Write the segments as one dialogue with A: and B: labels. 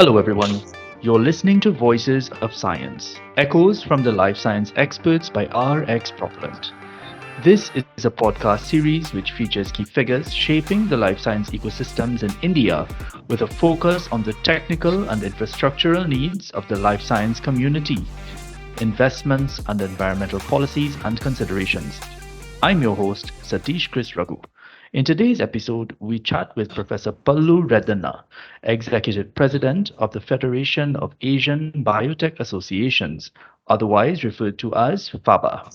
A: Hello, everyone. You're listening to Voices of Science, echoes from the life science experts by RX Propellant. This is a podcast series which features key figures shaping the life science ecosystems in India with a focus on the technical and infrastructural needs of the life science community, investments and environmental policies and considerations. I'm your host, Satesh Ragoo. In today's episode, we chat with Professor Pallu Reddanna, Executive President of the Federation of Asian Biotech Associations, otherwise referred to as Faba.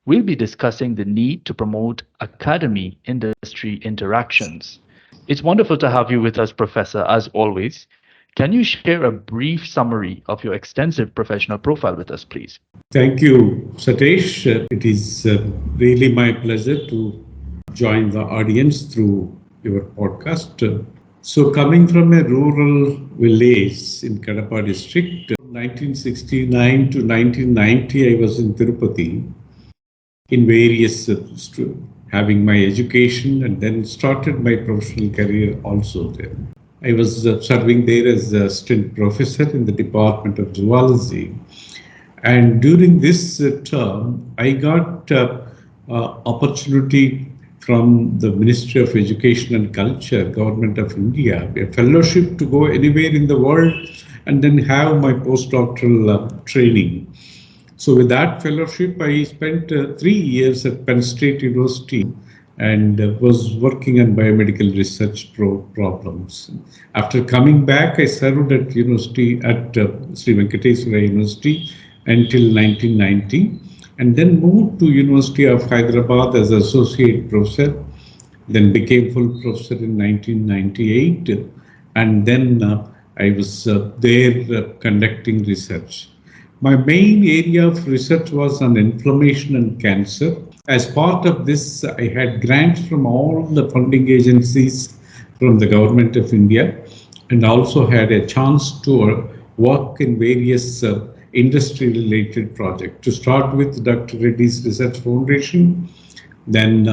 A: We'll be discussing the need to promote academy industry interactions. It's wonderful to have you with us, Professor, as always. Can you share a brief summary of your extensive professional profile with us, please?
B: Thank you, Satesh. It is really my pleasure to join the audience through your podcast. Coming from a rural village in Kadapa district, 1969 to 1990, I was in Tirupati in various having my education and then started my professional career also there. I was serving there as a assistant professor in the Department of Zoology. And during this term, I got opportunity from the Ministry of Education and Culture, Government of India, a fellowship to go anywhere in the world and then have my postdoctoral training. So with that fellowship, I spent 3 years at Penn State University and was working on biomedical research problems. After coming back, I served at university at Sri Venkateswara University until 1990, and then moved to University of Hyderabad as associate professor, then became full professor in 1998, and then I was there conducting research. My main area of research was on inflammation and cancer. As part of this, I had grants from all the funding agencies from the Government of India, and also had a chance to work in various industry-related projects. To start with, Dr. Reddy's Research Foundation. Then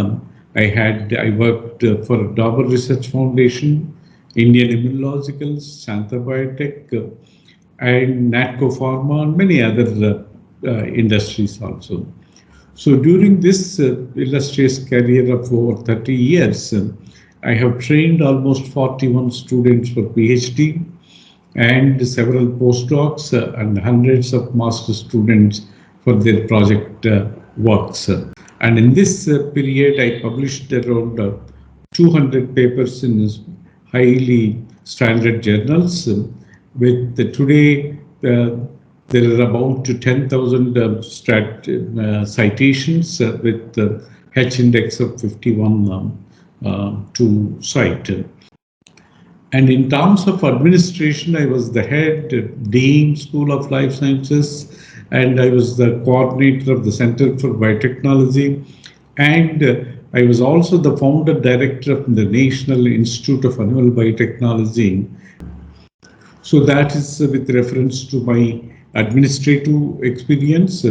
B: I worked for Dabur Research Foundation, Indian Immunologicals, Santa Biotech, and Natco Pharma, and many other industries also. So during this illustrious career of over 30 years, I have trained almost 41 students for PhD and several postdocs and hundreds of master students for their project works. And in this period, I published around 200 papers in highly standard journals. With today, there are about 10,000 citations with H index of 51 to cite. And in terms of administration, I was the head dean, School of Life Sciences, and I was the coordinator of the Center for Biotechnology, and I was also the founder director of the National Institute of Animal Biotechnology. So that is with reference to my administrative experience.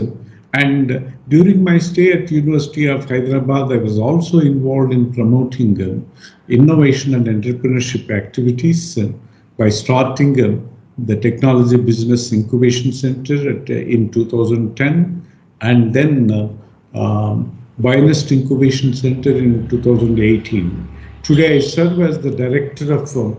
B: And during my stay at University of Hyderabad, I was also involved in promoting innovation and entrepreneurship activities by starting the Technology Business Incubation Center in 2010, and then BioNEST Incubation Center in 2018. Today, I serve as the director of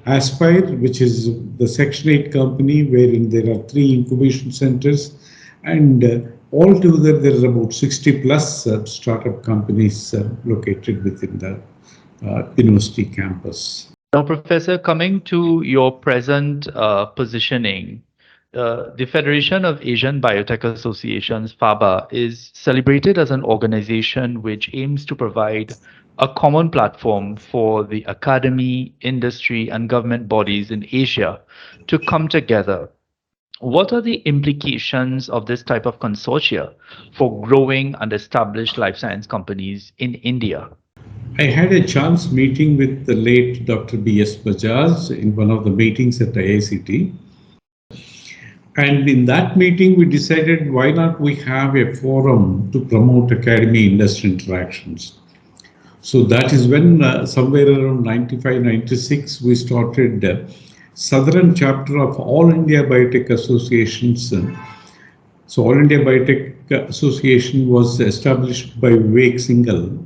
B: Aspire, which is the Section 8 company, wherein there are 3 incubation centers, and altogether there are about 60 plus startup companies located within the university campus.
A: Now, Professor, coming to your present positioning, the Federation of Asian Biotech Associations, Faba, is celebrated as an organization which aims to provide a common platform for the academy, industry, and government bodies in Asia to come together. What are the implications of this type of consortia for growing and established life science companies in India?
B: I had a chance meeting with the late Dr. B.S. Bajaj in one of the meetings at IICT. And in that meeting, we decided why not we have a forum to promote academy industry interactions. So that is when somewhere around 95, 96, we started southern chapter of All India Biotech Associations. So All India Biotech Association was established by Vivek Singhal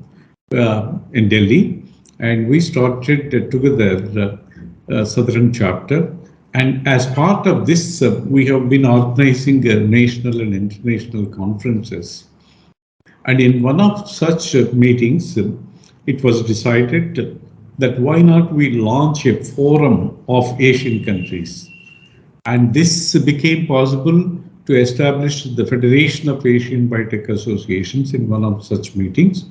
B: in Delhi, and we started together southern chapter. And as part of this, we have been organizing national and international conferences. And in one of such meetings, it was decided that why not we launch a forum of Asian countries. And this became possible to establish the Federation of Asian Biotech Associations in one of such meetings.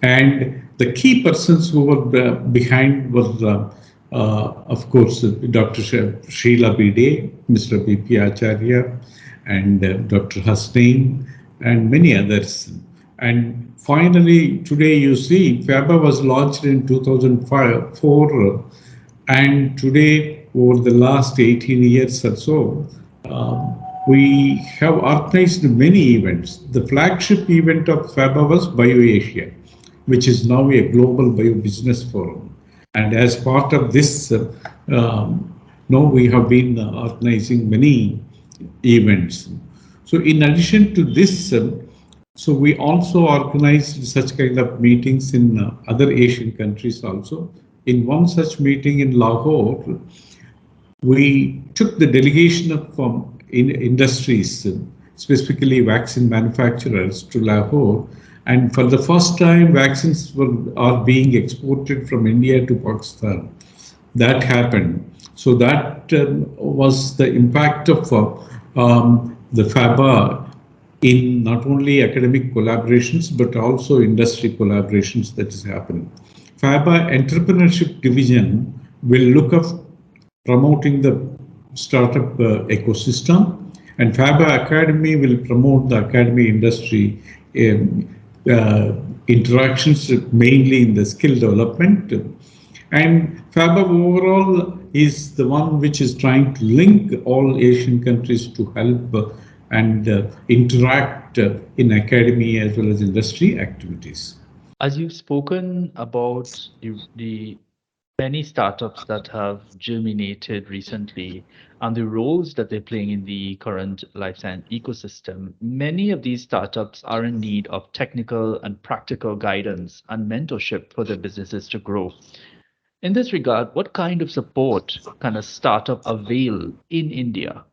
B: And the key persons who were behind were, of course, Dr. Sheila Bide, Mr. B.P. Acharya, and Dr. Hasnain, and many others. And finally, today you see, Faba was launched in 2004, and today, over the last 18 years or so, we have organized many events. The flagship event of Faba was BioAsia, which is now a global bio-business forum. And as part of this, now we have been organizing many events. So in addition to this, so we also organized such kind of meetings in other Asian countries also. In one such meeting in Lahore, we took the delegation of industries, specifically vaccine manufacturers, to Lahore. And for the first time, vaccines are being exported from India to Pakistan. That happened. So that was the impact of the Faba in not only academic collaborations, but also industry collaborations that is happening. Faba Entrepreneurship Division will look at promoting the startup ecosystem, and Faba Academy will promote the academy industry interactions, mainly in the skill development. And Faba overall is the one which is trying to link all Asian countries to help and interact in academy as well as industry activities.
A: As you've spoken about the many startups that have germinated recently and the roles that they're playing in the current life science ecosystem, many of these startups are in need of technical and practical guidance and mentorship for their businesses to grow. In this regard, what kind of support can a startup avail in India?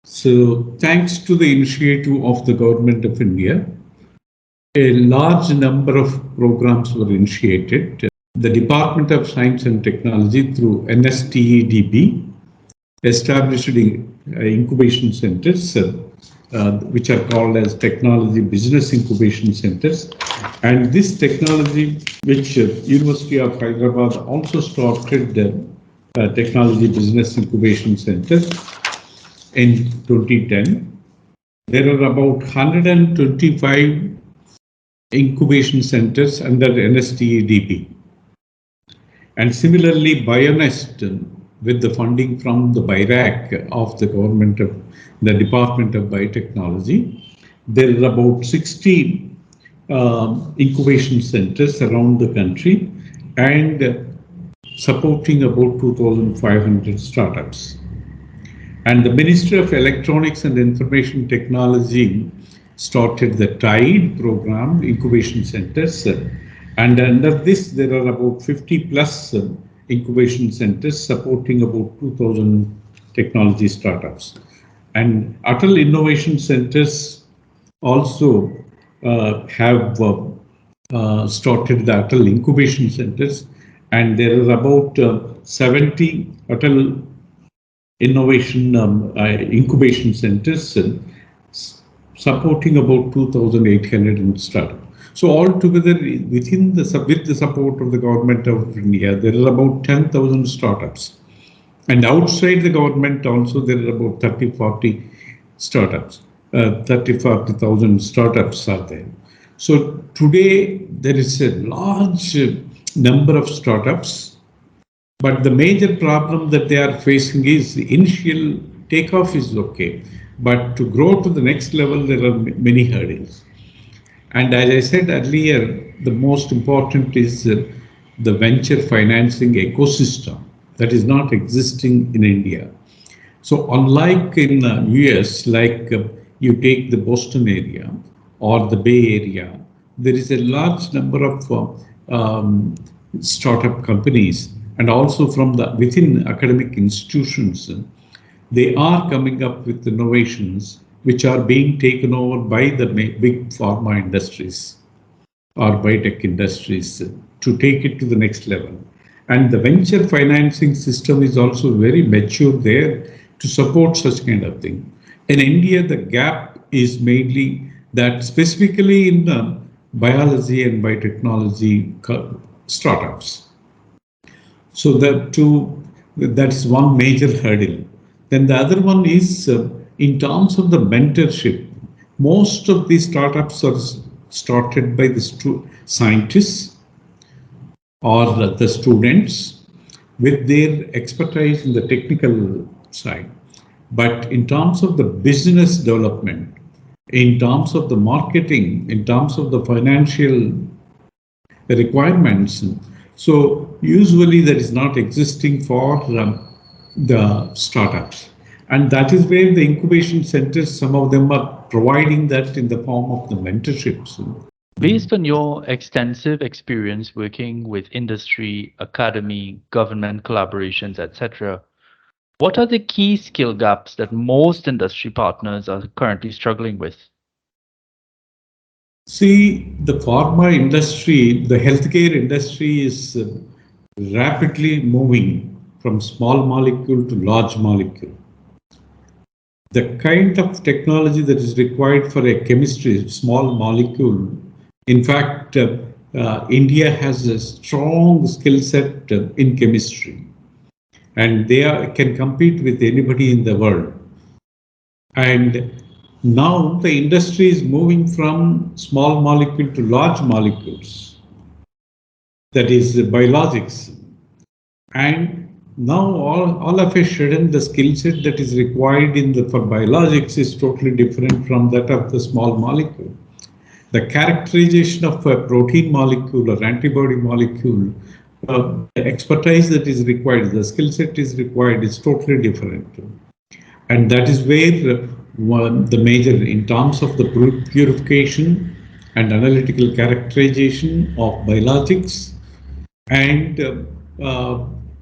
B: So, thanks to the initiative of the Government of India, a large number of programs were initiated. The Department of Science and Technology, through NSTEDB, established incubation centers, which are called as Technology Business Incubation Centers. And this technology, which University of Hyderabad also started Technology Business Incubation Center in 2010. There are about 125 incubation centers under NSTEDB. And similarly, BioNEST, with the funding from the BIRAC of the government of the Department of Biotechnology, there are about 60 incubation centers around the country and supporting about 2,500 startups. And the Ministry of Electronics and Information Technology started the TIDE program, incubation centers. And under this, there are about 50 plus incubation centers supporting about 2,000 technology startups. And Atal Innovation Centers also have started the Atal Incubation Centers. And there are about 70 Atal Innovation Incubation Centers supporting about 2,800 startups. So altogether, with the support of the government of India, there are about 10,000 startups. And outside the government also, there are about 30-40 startups, 30-40,000 startups are there. So today, there is a large number of startups, but the major problem that they are facing is the initial takeoff is okay, but to grow to the next level, there are many hurdles. And as I said earlier, the most important is the venture financing ecosystem. that is not existing in India. So unlike in US, like you take the Boston area or the Bay Area, there is a large number of startup companies, and also from the within academic institutions, they are coming up with innovations which are being taken over by the big pharma industries or biotech industries to take it to the next level. And the venture financing system is also very mature there to support such kind of thing. In India, the gap is mainly that specifically in biology and biotechnology startups. So that is one major hurdle. Then the other one is in terms of the mentorship. Most of these startups are started by the scientists or the students with their expertise in the technical side. But in terms of the business development, in terms of the marketing, in terms of the financial requirements, so usually that is not existing for the startups. And that is where the incubation centers, some of them are providing that in the form of the mentorships.
A: Based on your extensive experience working with industry, academy, government collaborations, etc., what are the key skill gaps that most industry partners are currently struggling with?
B: See, the pharma industry, the healthcare industry is rapidly moving from small molecule to large molecule. The kind of technology that is required for a chemistry, small molecule, in fact, India has a strong skill set in chemistry, and can compete with anybody in the world. And now the industry is moving from small molecule to large molecules, that is biologics. And now all of a sudden the skill set that is required for biologics is totally different from that of the small molecule. The characterization of a protein molecule or antibody molecule, the expertise that is required, the skill set is required is totally different. And that is where the major, in terms of the purification and analytical characterization of biologics, and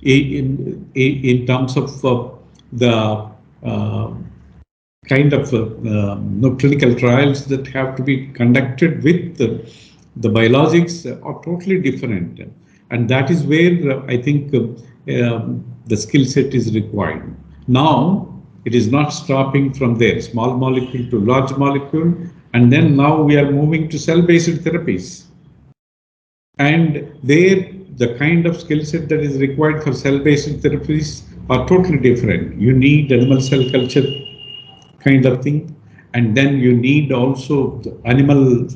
B: in terms of the uh, kind of clinical trials that have to be conducted with the biologics are totally different. And that is where I think the skill set is required. Now, it is not stopping from there, small molecule to large molecule, and then now we are moving to cell-based therapies. And there, the kind of skill set that is required for cell-based therapies are totally different. You need animal cell culture kind of thing, and then you need also the animal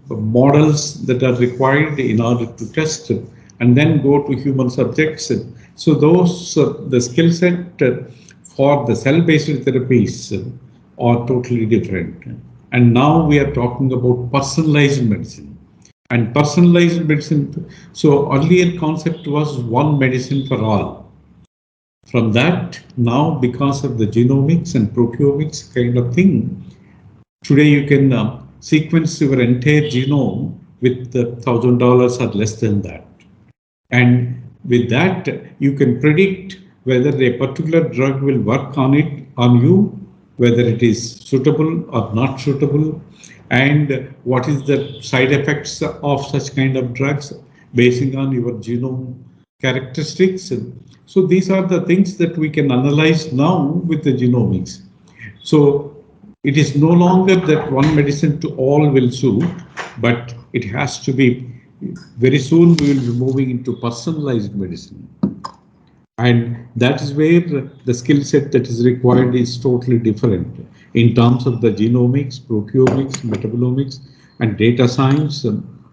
B: models that are required in order to test it, and then go to human subjects. So those the skill set for the cell-based therapies are totally different. And now we are talking about personalized medicine. And personalized medicine, so earlier concept was one medicine for all. From that, now because of the genomics and proteomics kind of thing, today you can sequence your entire genome with $1,000 or less than that. And with that, you can predict whether a particular drug will work on you, whether it is suitable or not suitable, and what is the side effects of such kind of drugs basing on your genome characteristics. So these are the things that we can analyze now with the genomics. So it is no longer that one medicine to all will suit, but it has to be, very soon we will be moving into personalized medicine. And that is where the skill set that is required is totally different in terms of the genomics, proteomics, metabolomics, and data science.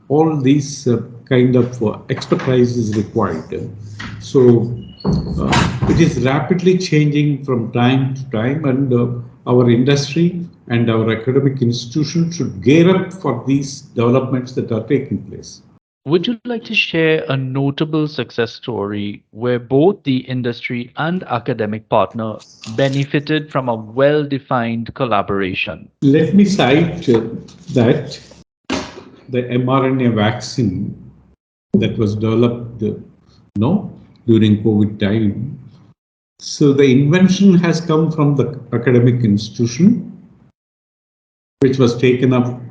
B: All these kind of expertise is required. So it is rapidly changing from time to time, and our industry and our academic institutions should gear up for these developments that are taking place.
A: Would you like to share a notable success story where both the industry and academic partner benefited from a well defined collaboration?
B: Let me cite that the mRNA vaccine that was developed no, during COVID time. So the invention has come from the academic institution, which was taken up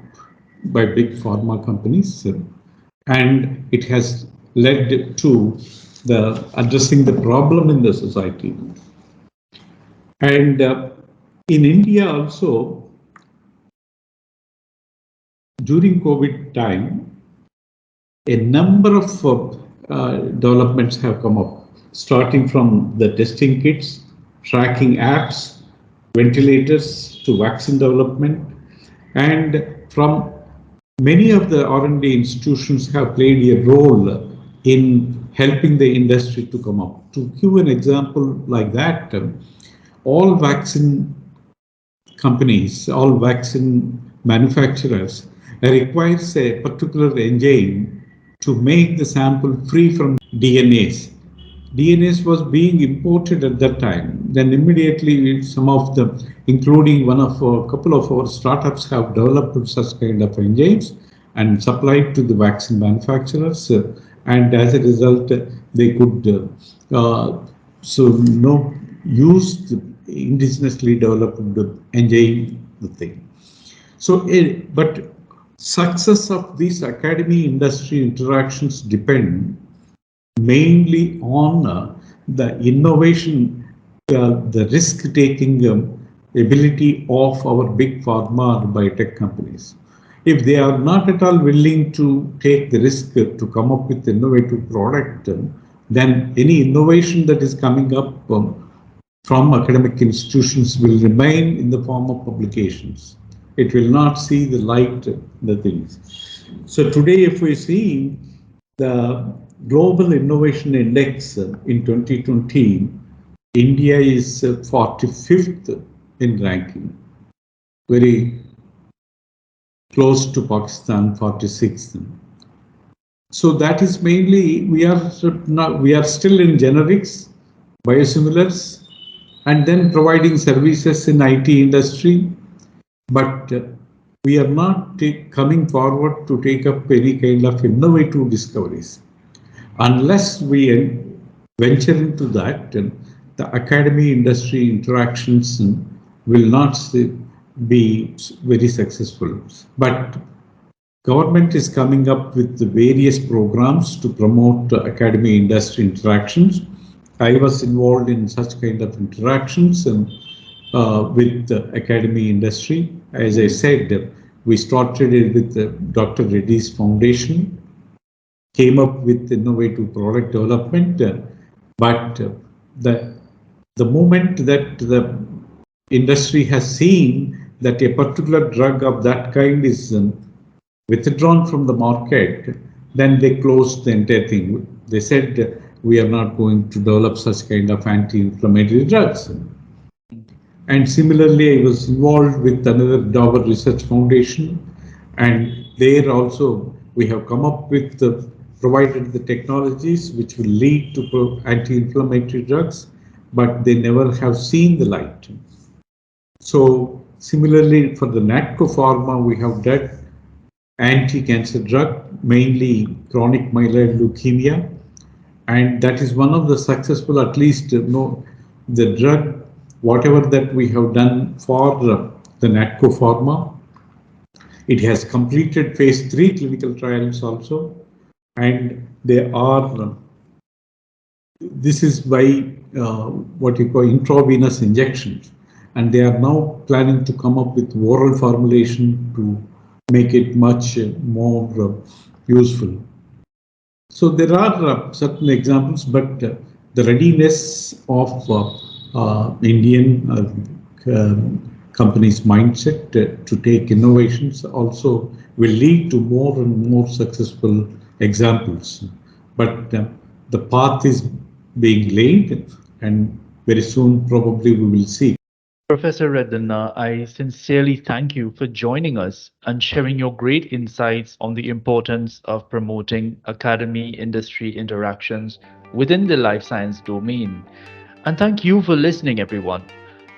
B: by big pharma companies, and it has led to the addressing the problem in the society. And in India also, during COVID time, a number of developments have come up, starting from the testing kits, tracking apps, ventilators to vaccine development, and from many of the R&D institutions have played a role in helping the industry to come up. To give an example like that, all vaccine companies, all vaccine manufacturers requires a particular enzyme to make the sample free from DNAs. DNAs was being imported at that time. Then immediately some of them, including one of a couple of our startups, have developed such kind of enzymes and supplied to the vaccine manufacturers. And as a result, they could so no use the indigenously developed enzyme the thing. So, but success of these academy industry interactions depend mainly on the innovation, the risk-taking ability of our big pharma or biotech companies. If they are not at all willing to take the risk to come up with innovative product, then any innovation that is coming up from academic institutions will remain in the form of publications. It will not see the light, the things. So today, if we see the Global Innovation Index in 2020, India is 45th in ranking, very close to Pakistan, 46th. So that is mainly we are still in generics, biosimilars, and then providing services in IT industry, but we are not coming forward to take up any kind of innovative discoveries. Unless we venture into that, the academy industry interactions will not be very successful. But government is coming up with the various programs to promote academy industry interactions. I was involved in such kind of interactions with the academy industry. As I said, we started it with Dr. Reddy's foundation, came up with innovative product development, but the the moment that the industry has seen that a particular drug of that kind is withdrawn from the market, then they closed the entire thing. They said we are not going to develop such kind of anti-inflammatory drugs. And similarly, I was involved with another Dover Research Foundation, and there also we have come up with provided the technologies which will lead to anti-inflammatory drugs, but they never have seen the light. So similarly, for the NATCO Pharma, we have done anti-cancer drug, mainly chronic myeloid leukemia, and that is one of the successful, at least the drug, whatever that we have done for the NATCO Pharma, it has completed phase 3 clinical trials also, and they are, this is by what you call intravenous injections, and they are now planning to come up with oral formulation to make it much more useful. So there are certain examples, but the readiness of Indian companies' mindset to take innovations also will lead to more and more successful examples. But the path is being laid, and very soon probably we will see.
A: Professor Reddanna, I sincerely thank you for joining us and sharing your great insights on the importance of promoting academy industry interactions within the life science domain. And thank you for listening, everyone.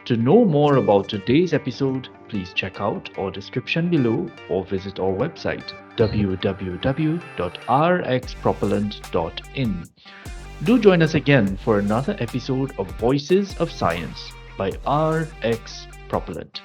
A: To know more about today's episode, please check out our description below or visit our website www.rxpropellant.in. Do join us again for another episode of Voices of Science by RX Propellant.